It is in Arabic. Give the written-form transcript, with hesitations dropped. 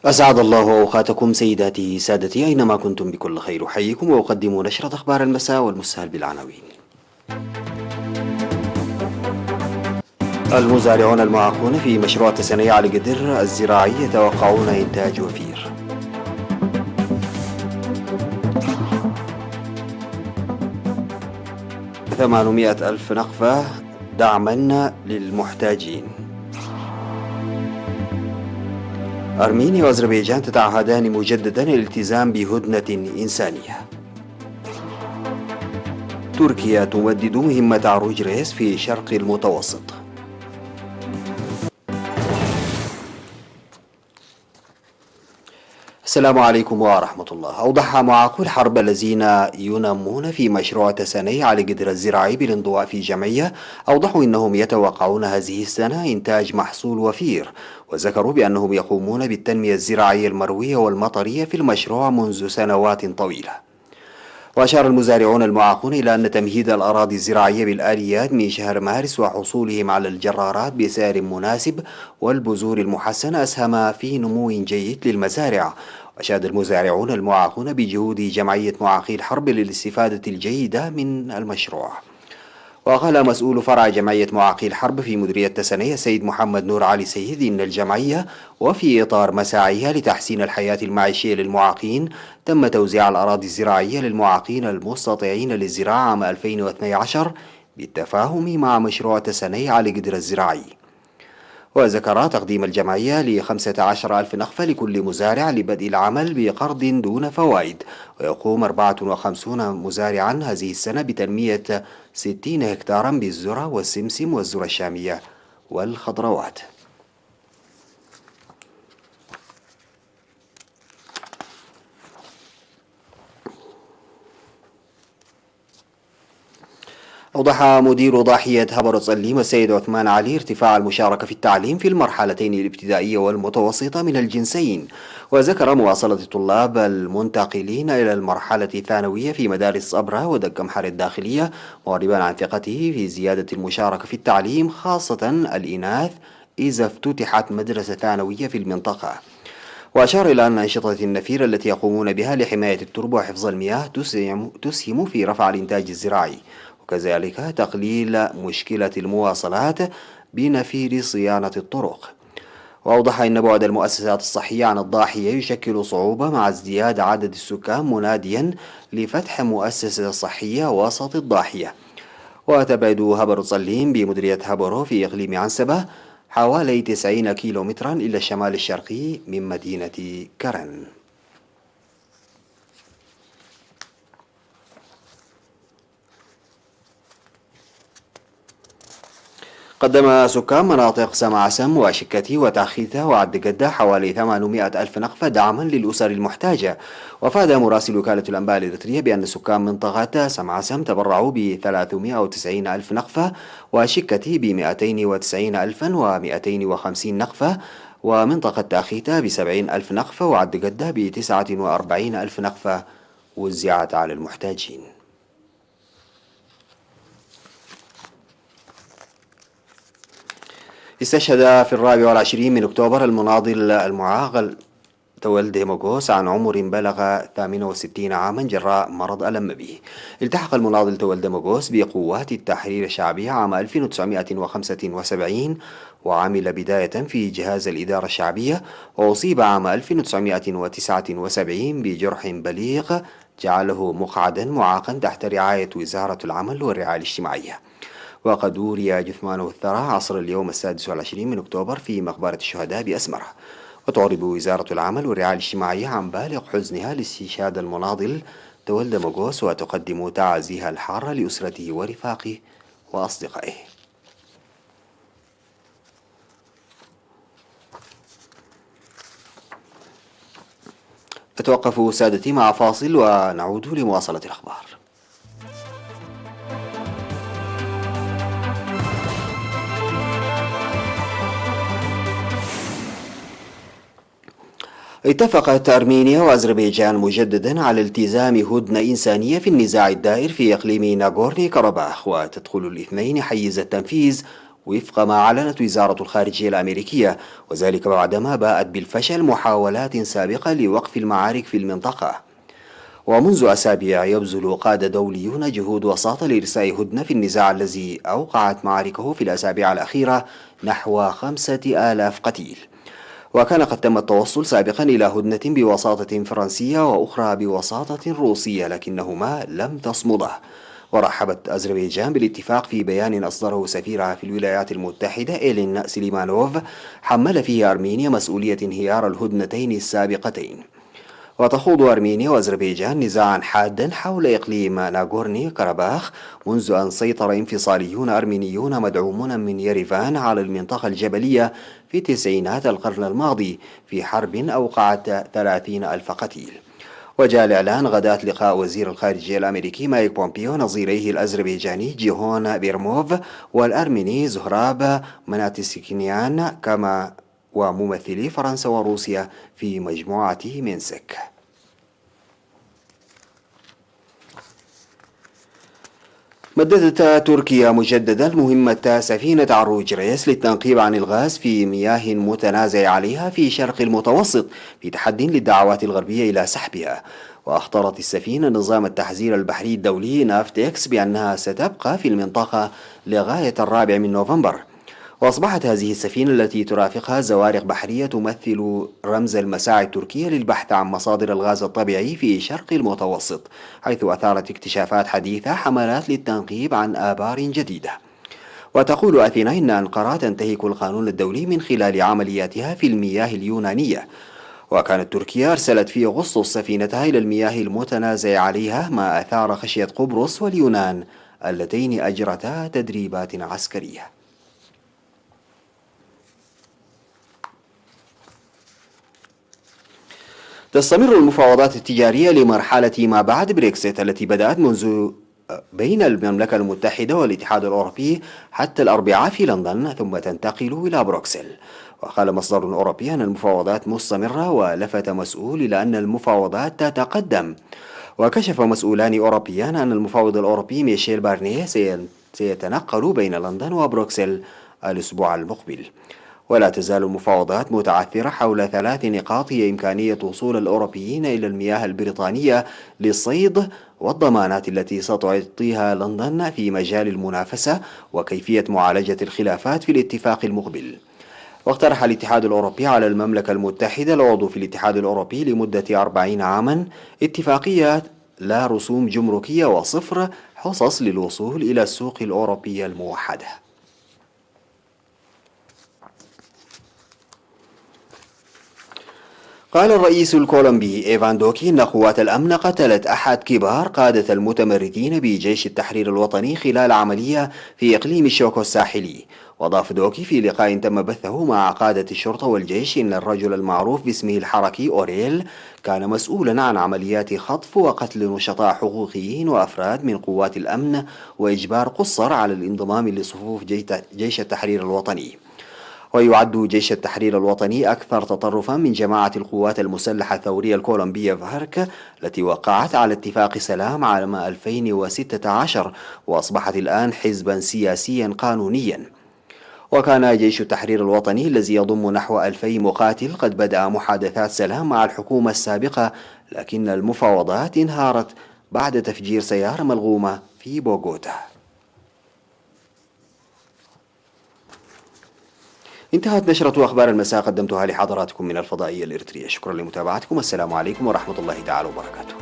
أسعد الله أوقاتكم سيداتي سادتي أينما كنتم بكل خير، أحييكم وأقدم نشرة أخبار المساء والمسهل بالعناوين. المزارعون المعاقون في مشروع تسنية على قدر الزراعي يتوقعون إنتاج وفير. ثمانمائة ألف نقفة دعما للمحتاجين. أرمينيا وأذربيجان تتعهدان مجددا الالتزام بهدنة إنسانية. تركيا تمدد مهمة عروج ريس في شرق المتوسط. السلام عليكم ورحمة الله. أوضح معاقو الحرب الذين ينمون في مشروع تساني على قدر الزراعي بالانضواء في جمعية أوضحوا أنهم يتوقعون هذه السنة إنتاج محصول وفير، وذكروا بأنهم يقومون بالتنمية الزراعية المروية والمطرية في المشروع منذ سنوات طويلة. وأشار المزارعون المعاقون إلى أن تمهيد الأراضي الزراعية بالآليات من شهر مارس وحصولهم على الجرارات بسعر مناسب والبذور المحسنة أسهم في نمو جيد للمزارع. وأشاد المزارعون المعاقون بجهود جمعية معاقي الحرب للاستفادة الجيدة من المشروع. وقال مسؤول فرع جمعية معاقي الحرب في مديرية تسنية السيد محمد نور علي سيد إن الجمعية وفي إطار مساعيها لتحسين الحياة المعيشية للمعاقين تم توزيع الأراضي الزراعية للمعاقين المستطيعين للزراعة عام 2012 بالتفاهم مع مشروع تسنية على قدر الزراعي. وذكر تقديم الجمعية ل15 ألف نقفة لكل مزارع لبدء العمل بقرض دون فوائد. ويقوم 54 مزارعا هذه السنة بتنمية 60 هكتارا بالذرة والسمسم والذرة الشامية والخضروات. أوضح مدير ضاحية هبر صليم السيد عثمان علي ارتفاع المشاركة في التعليم في المرحلتين الابتدائية والمتوسطة من الجنسين، وذكر مواصلة الطلاب المنتقلين إلى المرحلة الثانوية في مدارس صبرا ودق محر الداخلية، معربا عن ثقته في زيادة المشاركة في التعليم خاصة الإناث إذا افتتحت مدرسة ثانوية في المنطقة. وأشار إلى أن الأنشطة النفيرة التي يقومون بها لحماية التربة وحفظ المياه تسهم في رفع الإنتاج الزراعي، وكذلك تقليل مشكلة المواصلات بنفير صيانة الطرق. وأوضح أن بعد المؤسسات الصحية عن الضاحية يشكل صعوبة مع ازدياد عدد السكان، مناديا لفتح مؤسسة صحية وسط الضاحية. وتبعد هبر صليم بمديرية هبرو في إقليم عنسبة حوالي 90 كيلومترا إلى الشمال الشرقي من مدينة كرن. قدم سكان مناطق سمعسم وشكتي وتاخيثة وعد جدة حوالي 800 ألف نقفة دعما للأسر المحتاجة. وفاد مراسل وكالة الأنباء الإريترية بأن سكان منطقة سمعسم تبرعوا ب 390 ألف نقفة، وشكتي ب 290 ألفا و250 نقفة، ومنطقة تاخيثة ب 70 ألف نقفة، وعد جدة ب 49 ألف نقفة وزعت على المحتاجين. استشهد في 24 من أكتوبر المناضل المعاقل تولد هيموغوس عن عمر بلغ 68 عاما جراء مرض ألم به. التحق المناضل تولد هيموغوس بقوات التحرير الشعبية عام 1975 وعمل بداية في جهاز الإدارة الشعبية، وأصيب عام 1979 بجرح بليغ جعله مقعدا معاقا تحت رعاية وزارة العمل والرعاية الاجتماعية. وقد أوري جثمانه الثرى عصر اليوم 26 من أكتوبر في مقبرة الشهداء بأسمرة. وتعرب وزارة العمل والرعاية الاجتماعية عن بالغ حزنها لاستشهاد المناضل تولد هيموغوس، وتقدم تعازيها الحارة لأسرته ورفاقه وأصدقائه. أتوقف سادتي مع فاصل ونعود لمواصلة الأخبار. اتفقت أرمينيا وأذربيجان مجددا على التزام هدنة إنسانية في النزاع الدائر في إقليم ناغورني كاراباخ، وتدخل الاثنين حيز التنفيذ وفق ما أعلنت وزارة الخارجية الأمريكية، وذلك بعدما باءت بالفشل محاولات سابقة لوقف المعارك في المنطقة. ومنذ أسابيع يبذل قادة دوليون جهود وساطة لإرساء هدنة في النزاع الذي أوقعت معاركه في الأسابيع الأخيرة نحو 5000 قتيل. وكان قد تم التوصل سابقا إلى هدنة بوساطة فرنسية وأخرى بوساطة روسية، لكنهما لم تصمده. ورحبت أذربيجان بالاتفاق في بيان أصدره سفيرها في الولايات المتحدة إيلين سليمانوف، حمل فيه أرمينيا مسؤولية انهيار الهدنتين السابقتين. وتخوض أرمينيا وأذربيجان نزاعا حادا حول إقليم ناغورني كاراباخ منذ أن سيطر انفصاليون أرمينيون مدعومون من يريفان على المنطقة الجبلية في تسعينات القرن الماضي في حرب أوقعت 30,000 قتيل. وجاء الإعلان غداة لقاء وزير الخارجية الأمريكي مايك بومبيو نظيريه الأذربيجاني جيهون بيرموف والأرميني زهراب مناتسكنيان كما وممثلي فرنسا وروسيا في مجموعة مينسك. مددت تركيا مجددا مهمة سفينة عروج ريس للتنقيب عن الغاز في مياه متنازع عليها في شرق المتوسط في تحد للدعوات الغربية إلى سحبها. وأخطرت السفينة نظام التحذير البحري الدولي نافتكس بأنها ستبقى في المنطقة لغاية 4 نوفمبر. وأصبحت هذه السفينة التي ترافقها زوارق بحرية تمثل رمز المساعي التركية للبحث عن مصادر الغاز الطبيعي في شرق المتوسط، حيث أثارت اكتشافات حديثة حملات للتنقيب عن آبار جديدة. وتقول أثينا إن أنقرة تنتهك القانون الدولي من خلال عملياتها في المياه اليونانية. وكانت تركيا أرسلت في أغسطس سفينتها إلى المياه المتنازع عليها، ما أثار خشية قبرص واليونان اللتين أجرتا تدريبات عسكرية. تستمر المفاوضات التجارية لمرحلة ما بعد بريكسيت التي بدأت منذ بين المملكة المتحدة والاتحاد الأوروبي حتى الأربعاء في لندن، ثم تنتقل إلى بروكسل. وقال مصدر أوروبي أن المفاوضات مستمرة، ولفت مسؤول إلى أن المفاوضات تتقدم. وكشف مسؤولان أوروبيان أن المفاوض الأوروبي ميشيل بارنيه سيتنقل بين لندن وبروكسل الأسبوع المقبل. ولا تزال المفاوضات متعثرة حول 3 نقاط، هي إمكانية وصول الأوروبيين إلى المياه البريطانية للصيد، والضمانات التي ستعطيها لندن في مجال المنافسة، وكيفية معالجة الخلافات في الاتفاق المقبل. واقترح الاتحاد الأوروبي على المملكة المتحدة العضو في الاتحاد الأوروبي لمدة 40 عاما اتفاقية لا رسوم جمركية وصفر حصص للوصول إلى السوق الأوروبية الموحدة. قال الرئيس الكولومبي إيفان دوكي إن قوات الأمن قتلت أحد كبار قادة المتمردين بجيش التحرير الوطني خلال عملية في إقليم الشوكو الساحلي. وأضاف دوكي في لقاء تم بثه مع قادة الشرطة والجيش إن الرجل المعروف باسمه الحركي أوريل كان مسؤولا عن عمليات خطف وقتل نشطاء حقوقيين وأفراد من قوات الأمن وإجبار قُصّر على الانضمام لصفوف جيش التحرير الوطني. ويعد جيش التحرير الوطني أكثر تطرفا من جماعة القوات المسلحة الثورية الكولومبية فارك التي وقعت على اتفاق سلام عام 2016 وأصبحت الآن حزبا سياسيا قانونيا. وكان جيش التحرير الوطني الذي يضم نحو 2000 مقاتل قد بدأ محادثات سلام مع الحكومة السابقة، لكن المفاوضات انهارت بعد تفجير سيارة ملغومة في بوغوتا. انتهت نشرة أخبار المساء قدمتها لحضراتكم من الفضائية الإريترية. شكرا لمتابعتكم، السلام عليكم ورحمة الله تعالى وبركاته.